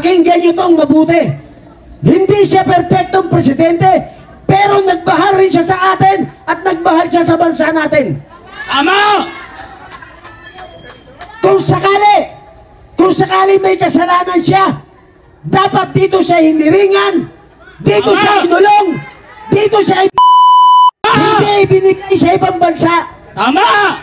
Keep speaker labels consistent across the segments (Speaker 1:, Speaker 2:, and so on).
Speaker 1: Pakinggan nyo tong mabuti. Hindi siya perpektong presidente, pero nagmahal rin siya sa atin at nagmahal siya sa bansa natin.
Speaker 2: Tama!
Speaker 1: Kung sakali may kasalanan siya, dapat dito siya hiniringan, dito siya inulong, dito siya hindi ibinigay sa ibang bansa.
Speaker 2: Tama!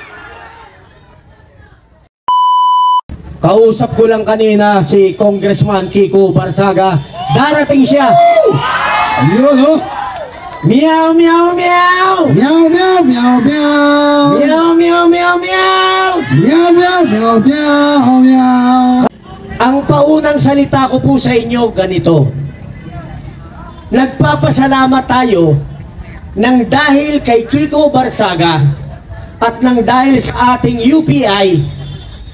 Speaker 1: Kausap ko lang kanina si Congressman Kiko Barsaga. Darating siya.
Speaker 3: Yun, oh.
Speaker 1: Meow, meow, meow.
Speaker 3: Meow, meow, meow, meow.
Speaker 1: Meow, meow, meow, meow.
Speaker 3: Meow, meow, meow, meow, meow.
Speaker 1: Ang paunang salita ko po sa inyo ganito. Nagpapasalamat tayo nang dahil kay Kiko Barsaga at nang dahil sa ating UPI,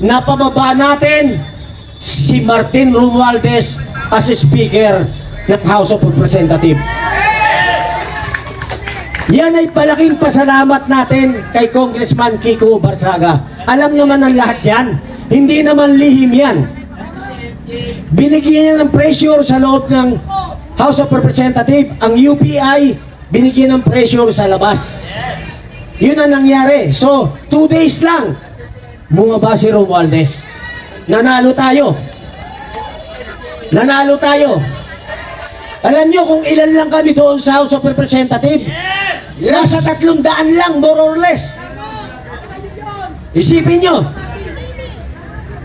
Speaker 1: napababa natin si Martin Romualdez as Speaker ng House of Representatives. Yan ay palaking pasalamat natin kay Congressman Kiko Barsaga. Alam naman ng lahat yan. Hindi naman lihim yan. Binigyan niya ng pressure sa loob ng House of Representatives. Ang UPI, binigyan ng pressure sa labas. Yun ang nangyari. So, 2 days lang, bumaba si Romualdez. Nanalo tayo. Nanalo tayo. Alam nyo kung ilan lang kami doon sa House of Representatives?
Speaker 3: Yes.
Speaker 1: Nasa 300 lang, more or less. Isipin nyo.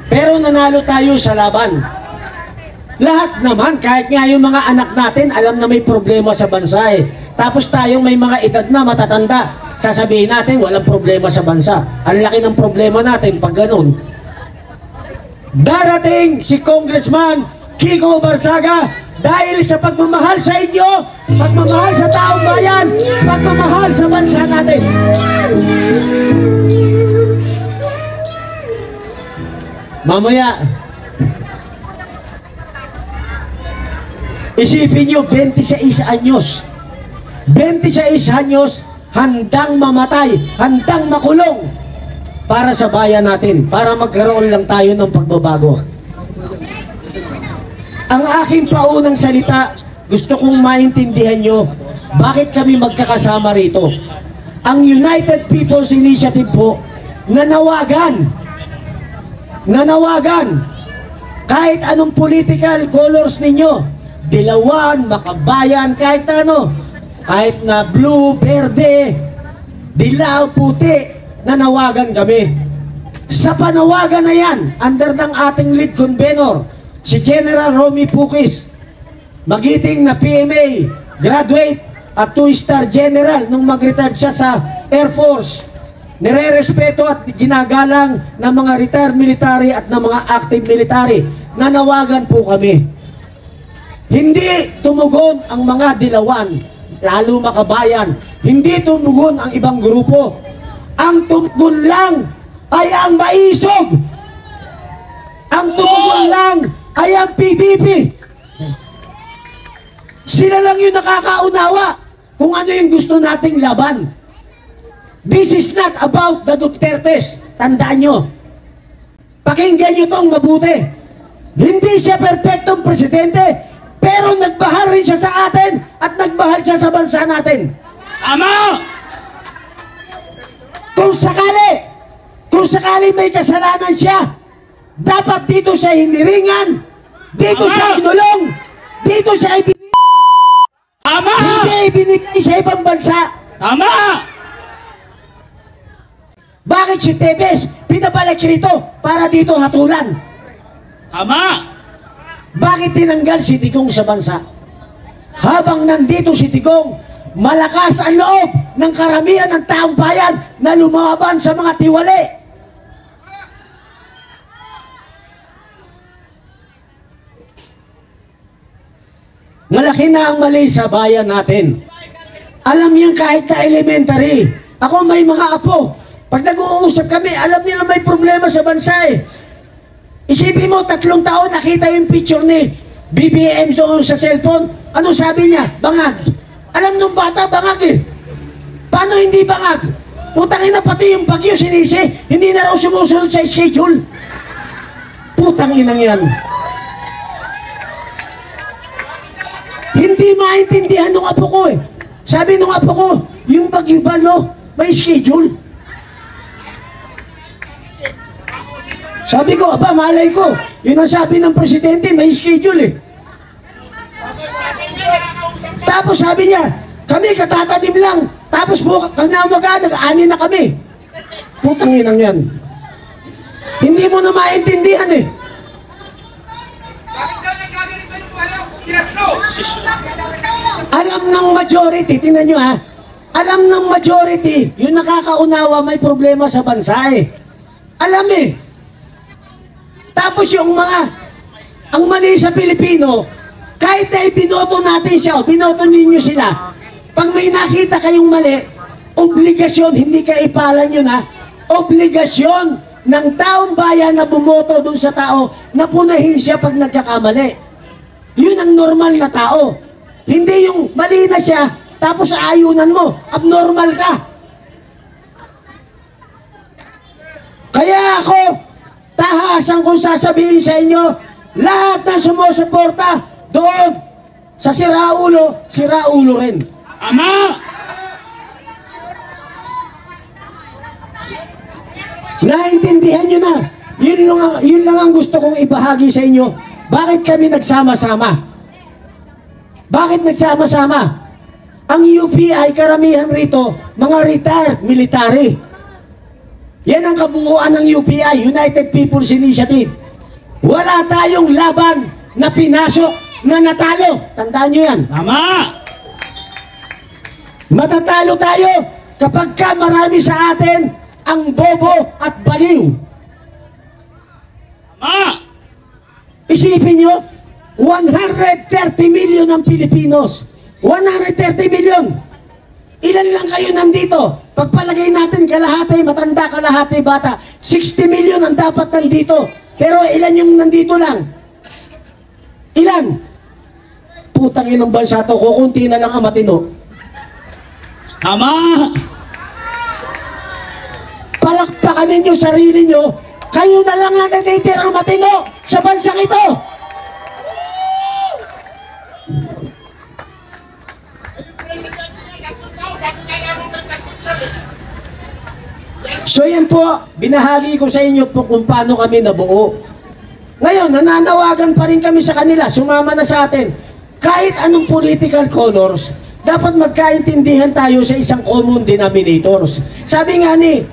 Speaker 1: Pero nanalo tayo sa laban. Lahat naman, kahit nga yung mga anak natin, alam na may problema sa bansa eh. Tapos tayong may mga edad na matatanda, sasabihin natin walang problema sa bansa. Ang laki ng problema natin pag ganun. Darating si Congressman Kiko Barsaga dahil sa pagmamahal sa inyo, pagmamahal sa taong bayan, pagmamahal sa bansa natin. Mamaya, isipin nyo, 26 anyos. 26 anyos, handang mamatay, handang makulong para sa bayan natin, para magkaroon lang tayo ng pagbabago. Ang aking paunang salita, gusto kong maintindihan nyo bakit kami magkakasama rito. Ang United People's Initiative po, nanawagan, kahit anong political colors ninyo, dilawan, makabayan, kahit ano, kahit na blue, verde, dilaw, puti, nanawagan kami. Sa panawagan na yan, under ng ating lead convener, si General Romy Pukis, magiting na PMA, graduate at 2-star general nung mag-retire siya sa Air Force. Nire-respeto at ginagalang ng mga retired military at ng mga active military. Nanawagan po kami. Hindi tumugon ang mga dilawan, lalo makabayan. Hindi tumugon ang ibang grupo. Ang tumugon lang ay ang maisog. Ang tumugon lang ay ang PDP. Sila lang yung nakakaunawa kung ano yung gusto nating laban. This is not about the Dutertes. Tandaan nyo. Pakinggan nyo tong mabuti. Hindi siya perpektong presidente, pero nagmahal rin siya sa atin at nagmahal siya sa bansa natin.
Speaker 2: Tama!
Speaker 1: Kung sakali may kasalanan siya, dapat dito siya hiniringan, dito siya inulong, dito siya
Speaker 2: Tama!
Speaker 1: hindi ibinigay sa ibang bansa.
Speaker 2: Tama!
Speaker 1: Bakit si Tebes pinabalik rito para dito hatulan?
Speaker 2: Tama!
Speaker 1: Bakit tinanggal si Digong sa bansa? Habang nandito si Digong, malakas ang loob ng karamihan ng taong bayan na lumaban sa mga tiwali. Malaki na ang mali sa bayan natin. Alam yan kahit na elementary. Ako may mga apo. Pag nag-uusap kami, alam nila may problema sa bansa eh. Isipin mo, 3 taon nakita yung picture ni BBM doon sa cellphone. Ano sabi niya? Bangag. Alam nung bata, bangag eh. Paano hindi bangag? Putang ina, pati yung bagyo sinisi, hindi na raw sumusunod sa schedule. Putang inang yan. Hindi maintindihan nung apo ko eh. Sabi nung apo ko, yung Bagyuban, no, may schedule. Sabi ko, aba, malay ko. Yun ang sabi ng presidente, may schedule eh. Tapos sabi niya, kami katatanim lang. Tapos bukas na umaga, nag-ani na kami. Putang inang yan. Hindi mo na maintindihan eh. Alam ng majority, tingnan nyo ha. Alam ng majority, yung nakakaunawa may problema sa bansa eh. Alam eh. Tapos yung mga, ang mali sa Pilipino, kahit na ibinoto natin siya, o binoto ninyo sila, pag may nakita kayong mali, obligasyon, hindi ka ipalan yun ha, obligasyon ng taong bayan na bumoto dun sa tao na punahin siya pag nagkakamali. Yun ang normal na tao. Hindi yung mali na siya, tapos aayunan mo, abnormal ka. Kaya ako, tahasan kong sasabihin sa inyo, lahat na sumusuporta doon sa siraulo, siraulo rin.
Speaker 2: Ama!
Speaker 1: Naintindihan nyo na. Yun lang ang gusto kong ibahagi sa inyo. Bakit kami nagsama-sama? Bakit nagsama-sama? Ang UPI, karamihan rito, mga retired military. Yan ang kabuuan ng UPI, United People's Initiative. Wala tayong laban na pinasok na natalo. Tandaan nyo yan.
Speaker 2: Ama!
Speaker 1: Matatalo tayo kapag ka marami sa atin ang bobo at baliw.
Speaker 2: Ama!
Speaker 1: Isipin nyo, 130 million ang Pilipinos. 130 million. Ilan lang kayo nandito? Pagpalagay natin kalahati matanda, kalahati bata. 60 million ang dapat nandito. Pero ilan yung nandito lang? Ilan? Putang inang bansa to, kukunti na lang ang matino.
Speaker 2: Ama!
Speaker 1: Palakpakan ninyo sarili nyo, kayo na lang ang natitirang matino sa bansang ito. So yan po, binahagi ko sa inyo po kung paano kami nabuo. Ngayon, nananawagan pa rin kami sa kanila, sumama na sa atin. Kahit anong political colors, dapat magkaintindihan tayo sa isang common denominators. Sabi nga ni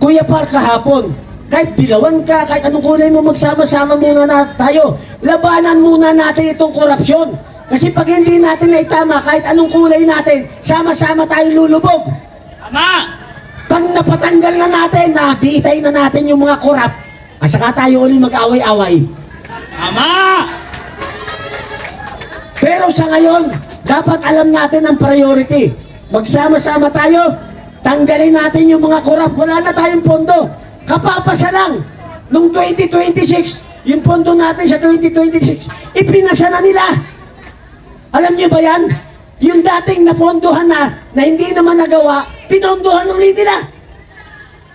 Speaker 1: Kuya Par kahapon, kahit dilawan ka, kahit anong kulay mo, magsama-sama muna na tayo. Labanan muna natin itong korupsyon. Kasi pag hindi natin na itama, kahit anong kulay natin, sama-sama tayong lulubog.
Speaker 2: Ama!
Speaker 1: Pag napatanggal na natin, nabitay na natin yung mga korap, saka tayo ulit mag-away-away.
Speaker 2: Ama!
Speaker 1: Pero sa ngayon, dapat alam natin ang priority. Magsama-sama tayo, tanggalin natin yung mga korap. Wala na tayong pondo. Kapapasa lang. Nung 2026, yung pondo natin sa 2026, ipinasa na nila. Alam nyo ba yan? Yung dating napondohan na hindi naman nagawa, pinondohan ulit nila.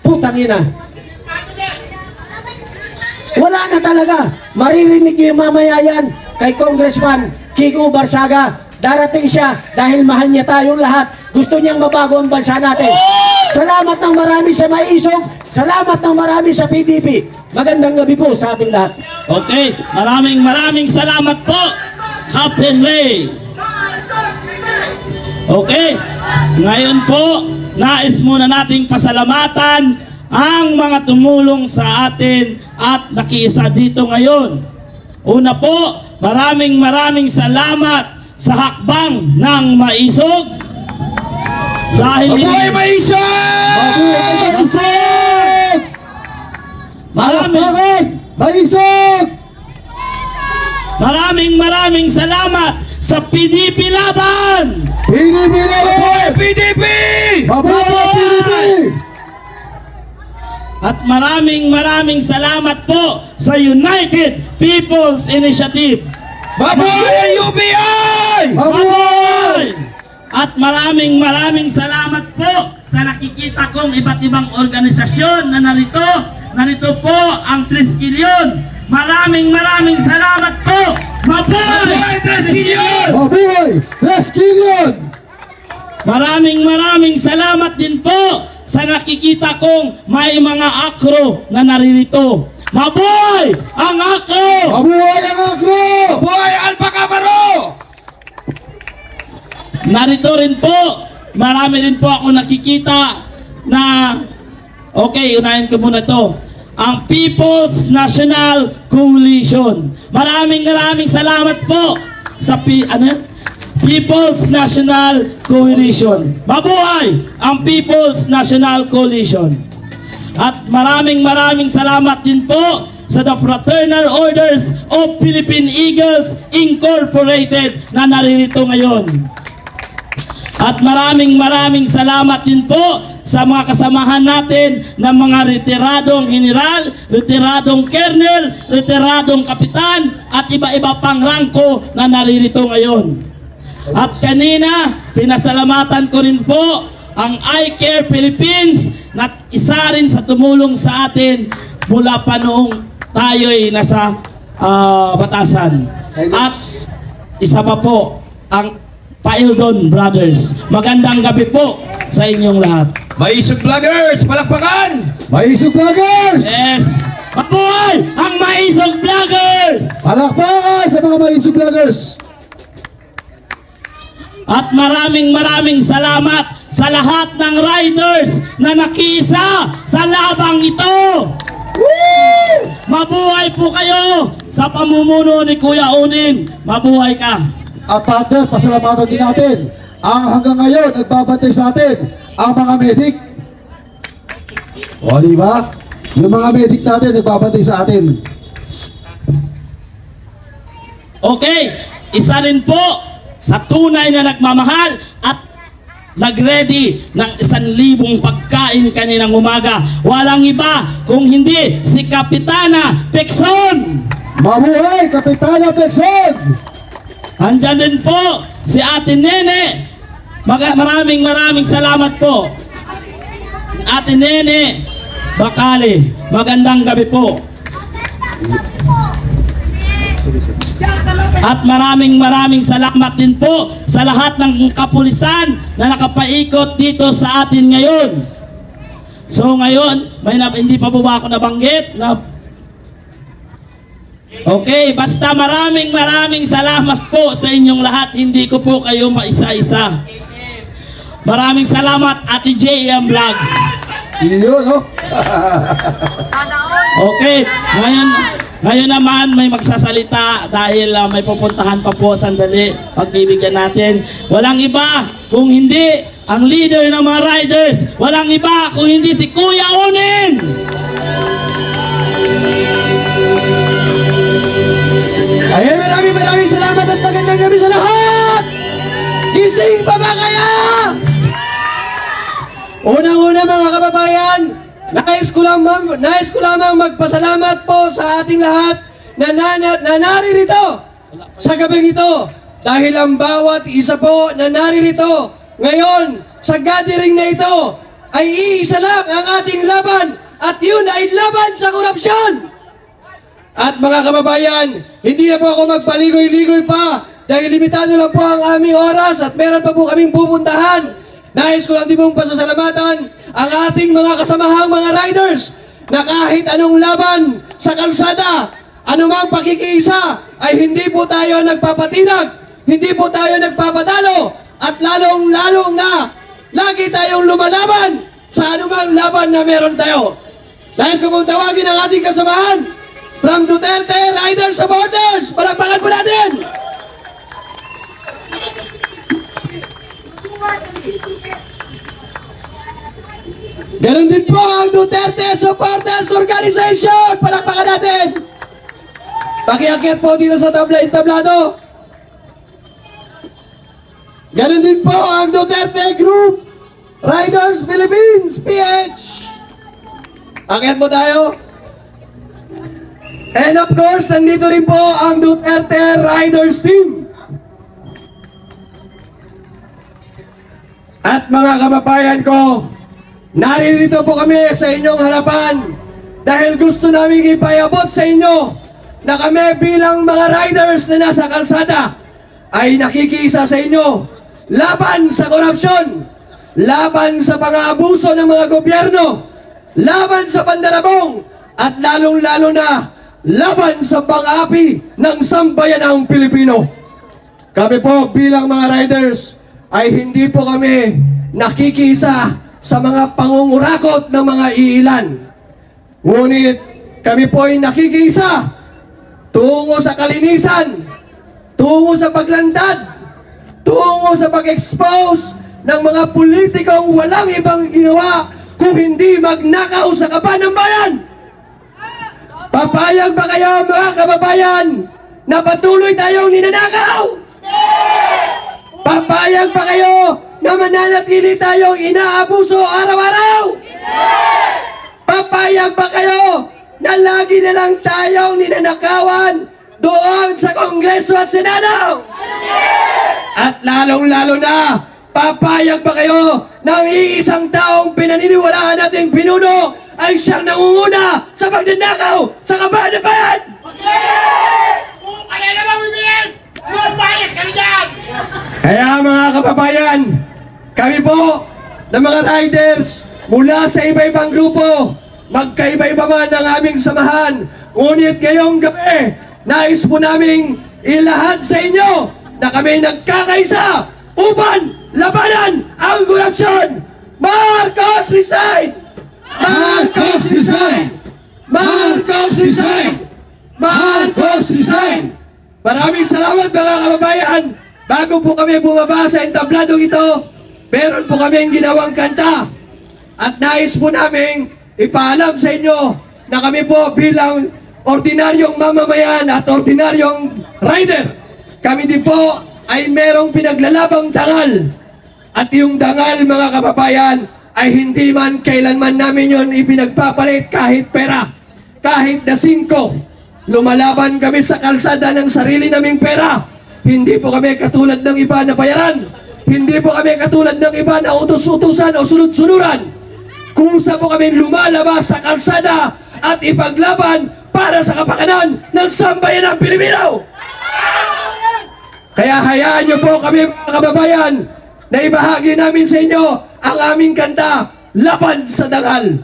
Speaker 1: Putang ina. Wala na talaga. Maririnig nyo yung mamaya yan kay Congressman Kiko Barsaga. Darating siya dahil mahal niya tayong lahat. Gusto niyang mabago ang bansa natin. Salamat ng marami sa Maisog. Salamat ng marami sa PDP. Magandang gabi po sa ating lahat.
Speaker 2: Okay, maraming salamat po, Captain Ray. Okay, ngayon po, nais muna nating pasalamatan ang mga tumulong sa atin at nakiisa dito ngayon. Una po, maraming salamat sa hakbang ng Maisog. Dahil
Speaker 3: Mabuhay Maisog!
Speaker 1: Mabuhay Maisog!
Speaker 3: Malakpakan! Maisog!
Speaker 2: maraming salamat sa PDP Laban!
Speaker 3: PDP Laban!
Speaker 2: PDP!
Speaker 3: Mabuhay PDP!
Speaker 2: At maraming salamat po sa United People's Initiative.
Speaker 3: Mabuhay ang UPI!
Speaker 2: Mabuhay! At maraming salamat po sa nakikita kong iba't ibang organisasyon na narito. Narito po ang Triskelion. Maraming salamat po. Mabuhay!
Speaker 3: Mabuhay, Tres Tresquillion! Mabuhay! Tresquillion!
Speaker 2: Maraming salamat din po sa nakikita kong may mga akro na naririto. Mabuhay ang akro!
Speaker 3: Mabuhay ang akro!
Speaker 4: Mabuhay Alpha Camaro!
Speaker 2: Narito rin po, marami rin po ako nakikita na, okay, unahin ko muna to, ang People's National Coalition. Maraming salamat po sa People's National Coalition. Mabuhay ang People's National Coalition. At maraming salamat din po sa The Fraternal Orders of Philippine Eagles Incorporated na naririto ngayon. At maraming salamat din po sa mga kasamahan natin ng mga retiradong general, retiradong colonel, retiradong kapitan at iba-iba pang rangko na naririto ngayon. At kanina, pinasalamatan ko rin po ang I Care Philippines na isa rin sa tumulong sa atin mula pa noong tayo'y nasa batasan. At isa pa po ang Paildon Brothers. Magandang gabi po sa inyong lahat.
Speaker 4: Maisog Vloggers! Palakpakan!
Speaker 3: Maisog Vloggers!
Speaker 2: Yes! Mabuhay ang Maisog Vloggers!
Speaker 3: Palakpakan sa mga Maisog Vloggers!
Speaker 2: At maraming salamat sa lahat ng riders na nakiisa sa labang ito. Woo! Mabuhay po kayo sa pamumuno ni Kuya Unin. Mabuhay ka.
Speaker 3: At partner, pasalamatan din natin ang hanggang ngayon nagbabantay sa atin, ang mga medic. O, di ba? Yung mga medic natin nagbabantay sa atin.
Speaker 2: Okay, isa rin po sa tunay na nagmamahal at nagready ng 1,000 pagkain kaninang umaga. Walang iba kung hindi si Kapitana Pekson.
Speaker 3: Mabuhay, Kapitana Pekson!
Speaker 2: Andyan din po si Ate Nene. Maraming salamat po. Ate Nene Bakali. Magandang gabi po. At maraming salamat din po sa lahat ng kapulisan na nakapaikot dito sa atin ngayon. So ngayon, hindi pa po ba ako nabanggit na okay, basta maraming salamat po sa inyong lahat. Hindi ko po kayo maisa-isa. Maraming salamat, Ate JM Vlogs.
Speaker 3: Iyon, no?
Speaker 2: Okay, ngayon naman may magsasalita dahil may pupuntahan pa po sandali. Pagbibigyan natin. Walang iba kung hindi ang leader ng mga riders. Walang iba kung hindi si Kuya Unin.
Speaker 5: Ayan, maraming salamat at magandang gabi sa lahat! Gising pa ba kaya? Unang-una mga kababayan, nais ko lamang magpasalamat po sa ating lahat na naririto sa gabing ito. Dahil ang bawat isa po na naririto ngayon sa gathering na ito ay iisa lang ang ating laban at yun ay laban sa korupsyon. At mga kababayan, hindi na po ako magpaligoy-ligoy pa dahil limitado lang po ang aming oras at meron pa po kaming pupuntahan. Nais ko lang din pong pasasalamatan ang ating mga kasamahang mga riders na kahit anong laban sa kalsada, anumang pakikiisa, ay hindi po tayo nagpapatinag, hindi po tayo nagpapatalo, at lalong-lalong na lagi tayong lumalaban sa anumang laban na meron tayo. Nais ko pong tawagin ang ating kasamahan from Duterte Riders Supporters. Palakpakan po natin! Ganon din po ang Duterte Supporters Organization. Palakpakan natin! Pakiakyat po dito sa tablado. Ganon din po ang Duterte Group Riders Philippines PH. Akyat po tayo. And of course, nandito rin po ang Duterte Riders Team. At mga kababayan ko, naririto po kami sa inyong harapan dahil gusto namin ipayabot sa inyo na kami bilang mga riders na nasa kalsada ay nakikiisa sa inyo laban sa korupsyon, laban sa pang-aabuso ng mga gobyerno, laban sa pandarabong, at lalong-lalo na laban sa pang-api ng sambayanang Pilipino. Kami po bilang mga riders ay hindi po kami nakikisa sa mga pangungurakot ng mga iilan. Ngunit kami po ay nakikisa tungo sa kalinisan, tungo sa paglandad, tungo sa pag-expose ng mga politikong walang ibang ginawa kung hindi magnakaw sa kaban ng bayan. Papayag ba kayo mga kababayan na patuloy tayong ninanakaw? Papayag ba kayo na mananatili tayong inaabuso araw-araw? Papayag ba kayo na lagi na lang tayong ninanakawan doon sa Kongreso at Senado? At lalong-lalo na, papayag ba kayo ng iisang taong pinaniniwalaan nating pinuno ay siyang nangunguna sa pagdadakaw sa kaban ng bayan? Kaya mga kababayan, kami po na mga riders mula sa iba-ibang grupo, magkaiba-iba man ang aming samahan, ngunit ngayong gabi, nais po naming ilahad sa inyo na kami nagkakaisa upang labanan ang korupsyon. Marcos resign! Marcos resign! Marcos resign! Marcos resign! Maraming salamat mga kababayan. Bago po kami bumaba sa entabladong ito, meron po kaming ginawang kanta. At nais po naming ipaalam sa inyo na kami po bilang ordinaryong mamamayan at ordinaryong rider, kami din po ay merong pinaglalabang dangal. At yung dangal mga kababayan ay hindi man kailanman namin yon ipinagpapalit kahit pera, kahit na 5. Lumalaban kami sa kalsada ng sarili naming pera. Hindi po kami katulad ng iba na bayaran. Hindi po kami katulad ng iba na utos-utusan o sunod-sunuran. Kusa po kami lumalabas sa kalsada at ipaglaban para sa kapakanan ng sambayanang Pilipino. Kaya hayaan niyo po kami mga kababayan na ibahagi namin sa inyo ang aming kanta, Laban sa Dangal.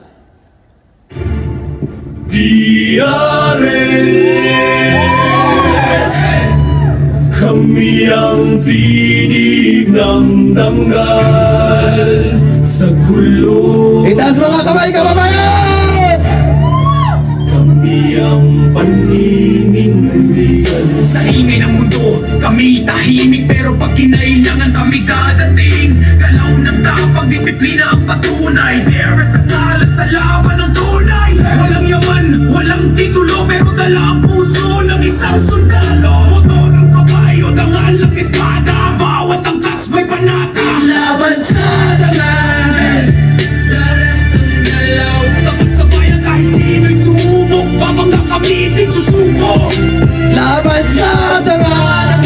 Speaker 6: DRS, kami ang tinig ng dangal sa gulo.
Speaker 5: Itaas mga kamay kababayan!
Speaker 6: Kami ang paninindigan.
Speaker 7: Sa ingay ng mundo, kami tahimik, pero pag kinailangan kami dadating. Galaw ng tapang, disiplina ang patunay. There is a kalat sa laban ng tunay. Walang yaman, walang titulo, pero dala ang puso ng isang sundalo. Motor ng kabayo, dangal ng espada, bawat angkas may panata.
Speaker 5: Laban sa dangal!
Speaker 7: Daras ang galaw, tapat sa bayan kahit sino'y sumubok. Babangga kami, di susuko.
Speaker 5: Laban sa dangal!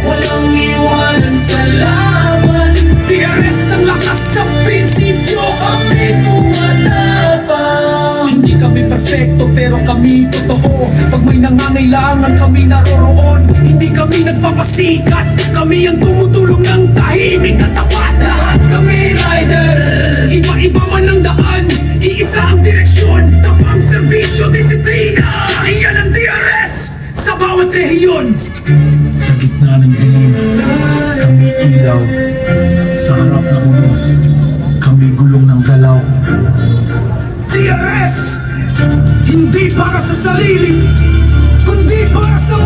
Speaker 7: Walang iwanan sa laban. DRS ang lakas sa prinsipyo, kami tumatapang. Hindi kami perfecto pero kami totoo. Pag may nangangailangan kami naroroon. Hindi kami nagpapasikat, kami ang tumutulong ng tahimik at tapat. Lahat kami rider, iba-iba man ang daan, iisa ang direksyon, tapang serbisyo, disiplina. Iyan ang DRS sa bawat rehiyon.
Speaker 6: Sa gitna ng dilim, kami ilaw. Sa harap ng unos, kami gulong ng galaw.
Speaker 7: DRS, hindi para sa sarili, kundi para sa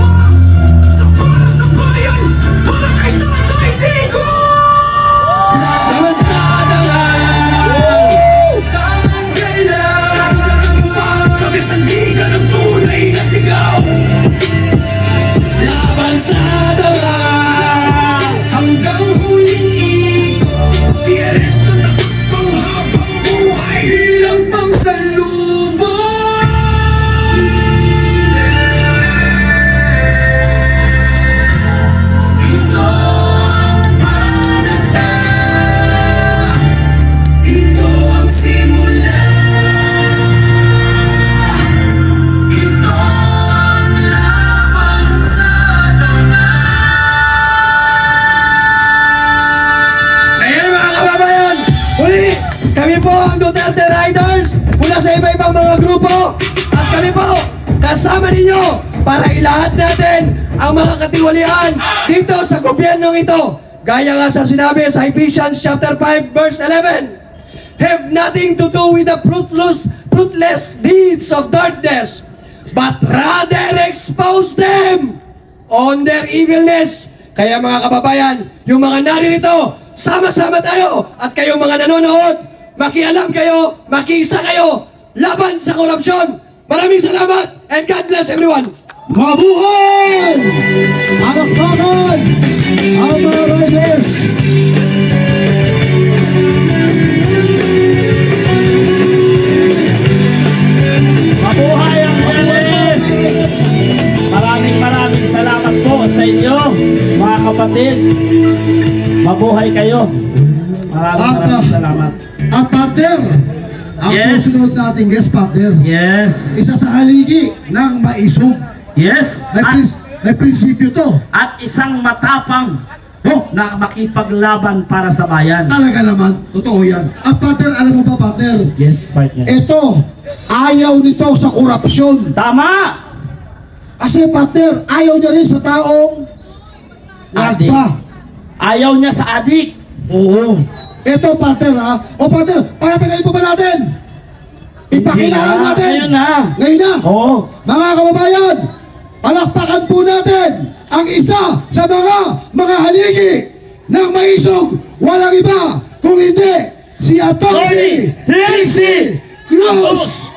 Speaker 7: para sa bayan, para kay Tatay Digo!
Speaker 5: Laban sa dangal!
Speaker 7: Sa kailangan kami sandigan ng tunay na sigaw.
Speaker 5: Laban sa dangal!
Speaker 7: Hanggang huling ikot, DRS ang tapat panghabang buhay, ilang pang salubong. Ito ang panata, ito ang simula, ito ang laban sa dangal.
Speaker 5: Digong Duterte Riders mula sa iba-ibang mga grupo. At kami po, kasama ninyo para ilahat natin ang mga katiwalian dito sa gobyernong ito. Gaya nga sa sinabi sa Ephesians chapter 5 verse 11. Have nothing to do with the fruitless deeds of darkness, but rather expose them on their evilness. Kaya mga kababayan, yung mga naririto, sama-sama tayo. At kayong mga nanonood, makialam kayo, makiisa kayo, laban sa korupsyon. Maraming salamat and God bless everyone.
Speaker 3: Mabuhay! Palakpakan! Ang mga riders!
Speaker 2: Mabuhay ang Janice! Maraming salamat po sa inyo, mga kapatid. Mabuhay kayo. Maraming salamat.
Speaker 3: At partner, ang
Speaker 2: Yes.
Speaker 3: susunod nating guest partner,
Speaker 2: Yes.
Speaker 3: isa sa haligi ng maisog.
Speaker 2: Yes.
Speaker 3: May prinsipyo to.
Speaker 2: At isang matapang
Speaker 3: Oh,
Speaker 2: na makipaglaban para sa bayan.
Speaker 3: talaga naman, totoo yan. At partner, alam mo ba partner,
Speaker 2: Yes, partner.
Speaker 3: ito, ayaw nito sa korupsyon.
Speaker 2: Tama!
Speaker 3: Kasi partner, ayaw niya rin sa taong
Speaker 2: Adik.
Speaker 3: nagpa.
Speaker 2: Ayaw niya sa adik.
Speaker 3: Oo. Ito partner ha. O partner, patagalin pa ba natin? Ipakilala
Speaker 2: Hindi na.
Speaker 3: natin.
Speaker 2: Ngayon na.
Speaker 3: Ngayon na.
Speaker 2: Oo.
Speaker 3: Mga kababayan, palakpakan po natin ang isa sa mga haligi ng maisog. Walang iba kung hindi si Atty.
Speaker 2: Tracy
Speaker 3: Cruz.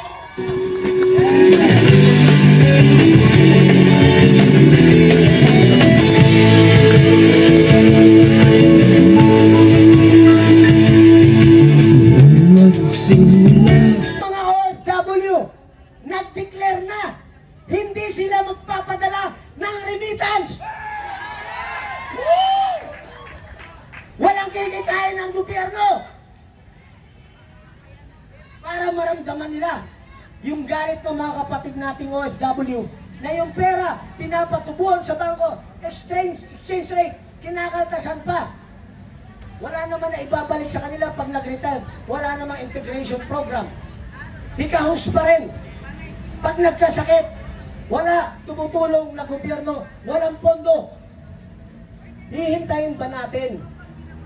Speaker 1: Mga OFW, nag-declare na hindi sila magpapadala ng remittance. Woo! Walang kikitain ng gobyerno. Para maramdaman nila yung galit ng mga kapatid nating OFW na yung pera pinapatubuhan sa bangko, exchange rate, kinakaltasan pa. Wala naman na ibabalik sa kanila pag nag-retire. Wala namang integration program. Hikahus pa rin. Pag nagkasakit, wala tumutulong na gobyerno, walang pondo. Hihintayin ba natin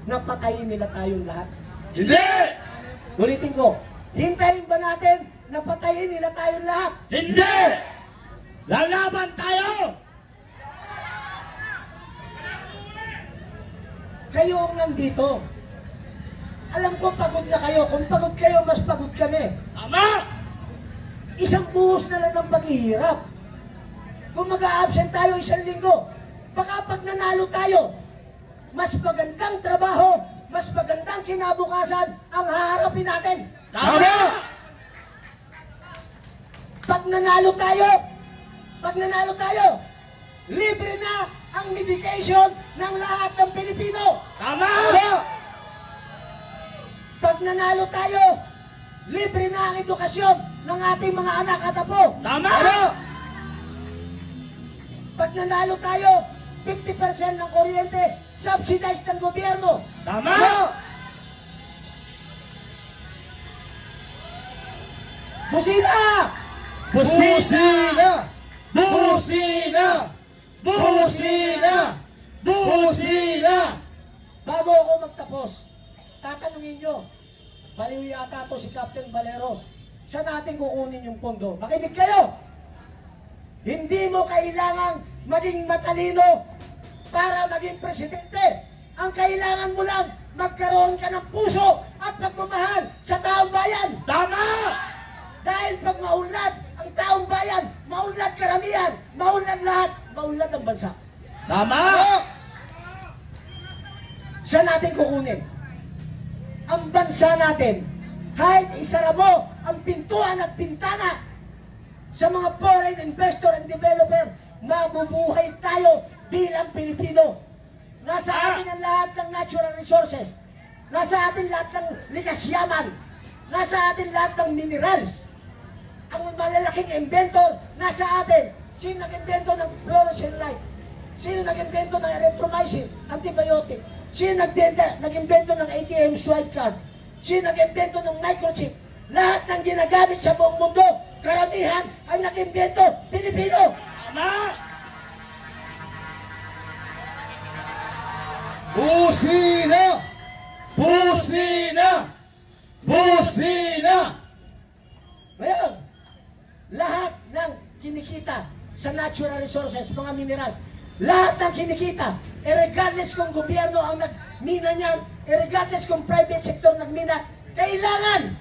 Speaker 1: na patayin nila tayong lahat?
Speaker 2: Hindi!
Speaker 1: Ulitin ko, hintayin ba natin na patayin nila tayong lahat?
Speaker 2: Hindi! Lalaban tayo!
Speaker 1: Kayo ang nandito. Alam ko pagod na kayo. Kung pagod kayo, mas pagod kami.
Speaker 2: Tama!
Speaker 1: Isang buhos na lang ng paghihirap. Kung mag-a-absent tayo isang linggo, baka pag nanalo tayo, mas magandang trabaho, mas magandang kinabukasan ang haharapin natin.
Speaker 2: Tama!
Speaker 1: Pag nanalo tayo, libre na ang medication ng lahat ng Pilipino.
Speaker 2: Tama!
Speaker 1: Pag nanalo tayo, libre na ang edukasyon ng ating mga anak at apo.
Speaker 2: Tama!
Speaker 1: Pag nanalo tayo, 50% ng kuryente subsidized ng gobyerno.
Speaker 2: Tama!
Speaker 1: Busina!
Speaker 2: Busina! Busina! Busina! Busina!
Speaker 1: Bago ako magtapos, tatanungin nyo, baliw yata to si Captain Valeros. Saan natin kukunin yung pondo? Makinig kayo! Hindi mo kailangang maging matalino para maging presidente. Ang kailangan mo lang, magkaroon ka ng puso at pagmamahal sa taong bayan.
Speaker 2: Tama!
Speaker 1: Dahil pag maunlad ang taong bayan, maunlad karamihan, maunlad lahat, maunlad ang bansa.
Speaker 2: Tama!
Speaker 1: Saan natin kukunin? Ang bansa natin, kahit isara mo ang pintuan at pintana sa mga foreign investor and developer, mabubuhay tayo bilang Pilipino. Nasa atin ang lahat ng natural resources. Nasa atin lahat ng likas yaman. Nasa atin lahat ng minerals. Ang malalaking inventor, nasa atin. Sino nag-invento ng fluorescent light? Sino nag-invento ng erythromycin, antibiotic? Sino nag-invento ng ATM swipe card? Sino nag-imbento ng microchip? Lahat ng ginagamit sa buong mundo, karamihan ang nag-imbento, Pilipino.
Speaker 2: Tama!
Speaker 3: Busina! Busina! Busina!
Speaker 1: Ngayon, lahat ng kinikita sa natural resources, mga minerals, lahat ng kinikita, regardless kung gobyerno ang nagmina niyan, regardless kung private sector nagmina, kailangan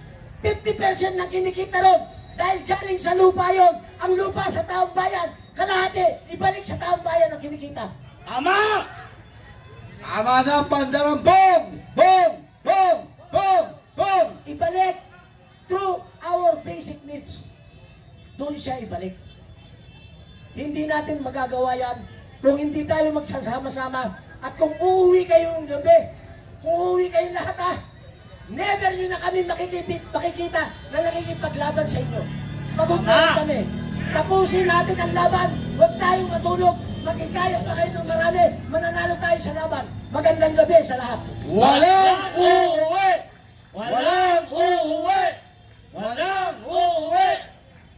Speaker 1: 50% ng kinikita ron dahil galing sa lupa yon. Ang lupa sa taong bayan, kalahati, ibalik sa taong bayan ang kinikita.
Speaker 2: Tama!
Speaker 3: Tama na ang pandarang bong! Bong! Bong! Bong! Bong!
Speaker 1: Ibalik through our basic needs. Doon siya ibalik. Hindi natin magagawa yan kung hindi tayo magsasama-sama at kung uuwi kayong gabi, kung uuwi kayong lahat never nyo na kami makikita na nakikipaglaban sa inyo. Pagod na kami. Tapusin natin ang laban, huwag tayong matulog, magkikaya pa kayo ng marami, mananalo tayo sa laban. Magandang gabi sa lahat.
Speaker 3: Walang uuwi!
Speaker 2: Walang uuwi! Walang uuwi!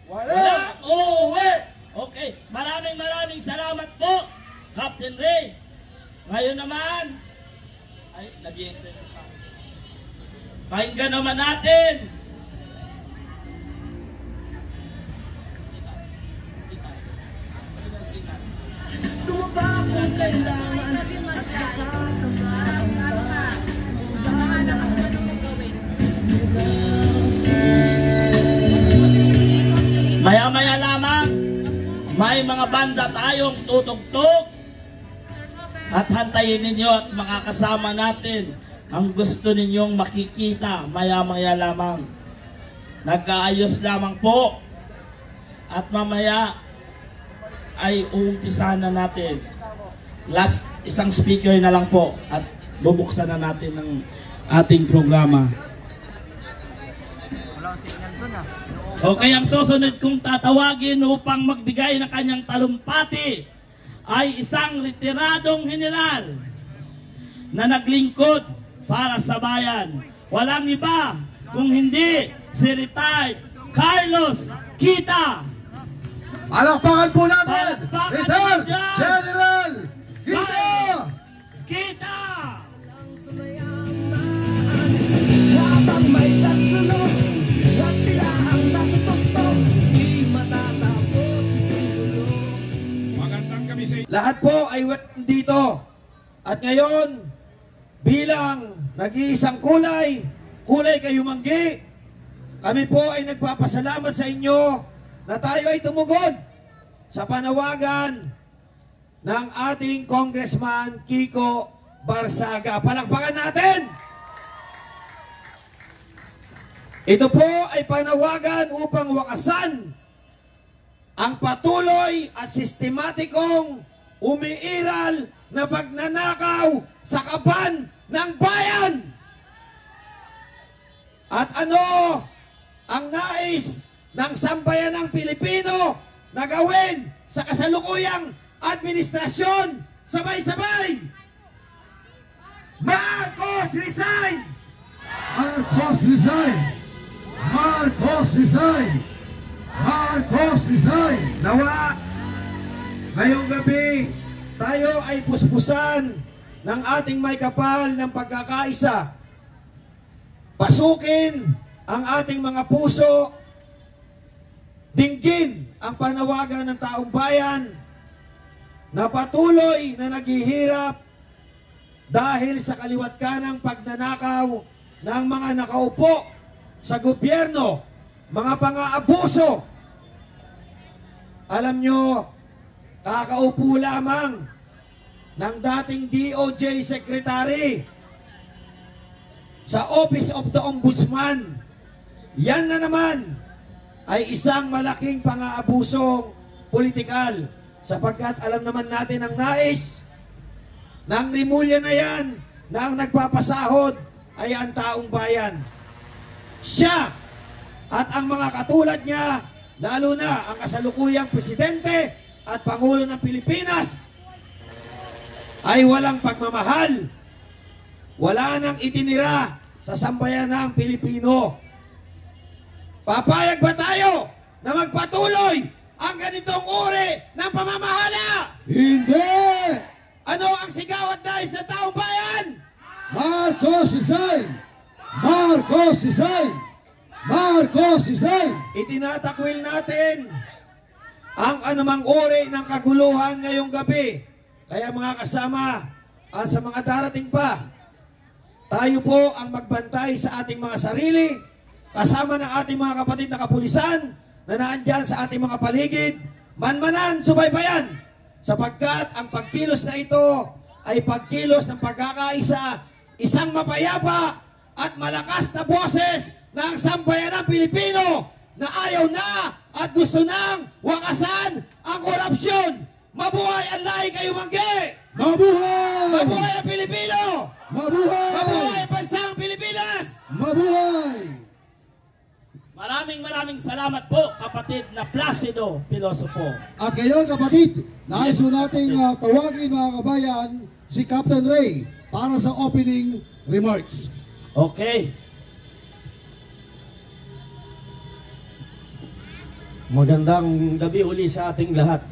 Speaker 3: Walang uuwi!
Speaker 2: Okay, maraming salamat po, Captain Ray. Ngayon naman, ay, nag-i-enter pa. Pakinggan naman natin.
Speaker 7: Tumaba kung kailangan at
Speaker 2: Maya-maya lamang, may mga banda tayong tutugtog at hantayin ninyo at makakasama natin ang gusto ninyong makikita. Maya-maya lamang, nag-aayos lamang po at mamaya ay uumpisa na natin. Last, isang speaker na lang po at bubuksan na natin ang ating programa. Okay, ang susunod kong tatawagin upang magbigay ng kanyang talumpati ay isang retiradong general na naglingkod para sa bayan. Walang iba kung hindi si retired Carlos Kita.
Speaker 3: Palakpakan po natin!
Speaker 2: Palakpakan
Speaker 3: Retired
Speaker 2: dyan!
Speaker 3: General Kita!
Speaker 2: Kita!
Speaker 7: habang may tatsunod at sila ang nasa tuktok, di matatapos itulo.
Speaker 4: Lahat po ay dito. At ngayon, bilang nag-iisang kulay kayumanggi, kami po ay nagpapasalamat sa inyo na tayo ay tumugon sa panawagan ng ating Congressman Kiko Barsaga. Palakpakan natin! Ito po ay panawagan upang wakasan ang patuloy at sistematikong umiiral na pagnanakaw sa kaban ng bayan. At ano ang nais ng sambayanang Pilipino na gawin sa kasalukuyang administrasyon? Sabay-sabay! Marcos resign!
Speaker 3: Marcos resign! Marcos resign! Marcos resign!
Speaker 4: Nawa, ngayong gabi, tayo ay puspusan ng ating may kapal ng pagkakaisa. Pasukin ang ating mga puso, dinggin ang panawagan ng taong bayan na patuloy na naghihirap dahil sa kaliwat kanang pagnanakaw ng mga nakaupo sa gobyerno, mga pang-aabuso. Alam nyo, kakaupo lamang ng dating DOJ Secretary sa Office of the Ombudsman. Yan na naman ay isang malaking pang-aabusong politikal, sapagkat alam naman natin ang nais ng Rimulya na yan na ang nagpapasahod ay ang taong bayan. Siya at ang mga katulad niya, lalo na ang kasalukuyang Presidente at Pangulo ng Pilipinas, ay walang pagmamahal. Wala nang itinira sa sambayanang Pilipino. Papayag ba tayo na magpatuloy ang ganitong uri ng pamamahala?
Speaker 3: Hindi!
Speaker 4: Ano ang sigaw at nais ng taong bayan?
Speaker 3: Marcos resign! Marcos resign! Marcos resign!
Speaker 4: Itinatakwil natin ang anumang uri ng kaguluhan ngayong gabi. Kaya mga kasama, at sa mga darating pa, tayo po ang magbantay sa ating mga sarili, kasama ng ating mga kapatid na kapulisan na naandyan sa ating mga paligid, manmanan, subaybayan, sapagkat ang pagkilos na ito ay pagkilos ng pagkakaisa, isang mapayapa at malakas na boses ng sambayanang Pilipino na ayaw na at gusto nang wakasan ang korupsyon. Mabuhay ang lahi kayo mangge!
Speaker 3: Mabuhay!
Speaker 4: Mabuhay ang Pilipino!
Speaker 3: Mabuhay!
Speaker 4: Mabuhay ang bansang Pilipinas!
Speaker 3: Mabuhay!
Speaker 2: Maraming salamat po, kapatid na Placido Pilosopo.
Speaker 3: At ngayon kapatid, nais po nating tawagin mga kabayan si Captain Ray para sa opening remarks.
Speaker 2: Okay.
Speaker 1: Magandang gabi uli sa ating lahat.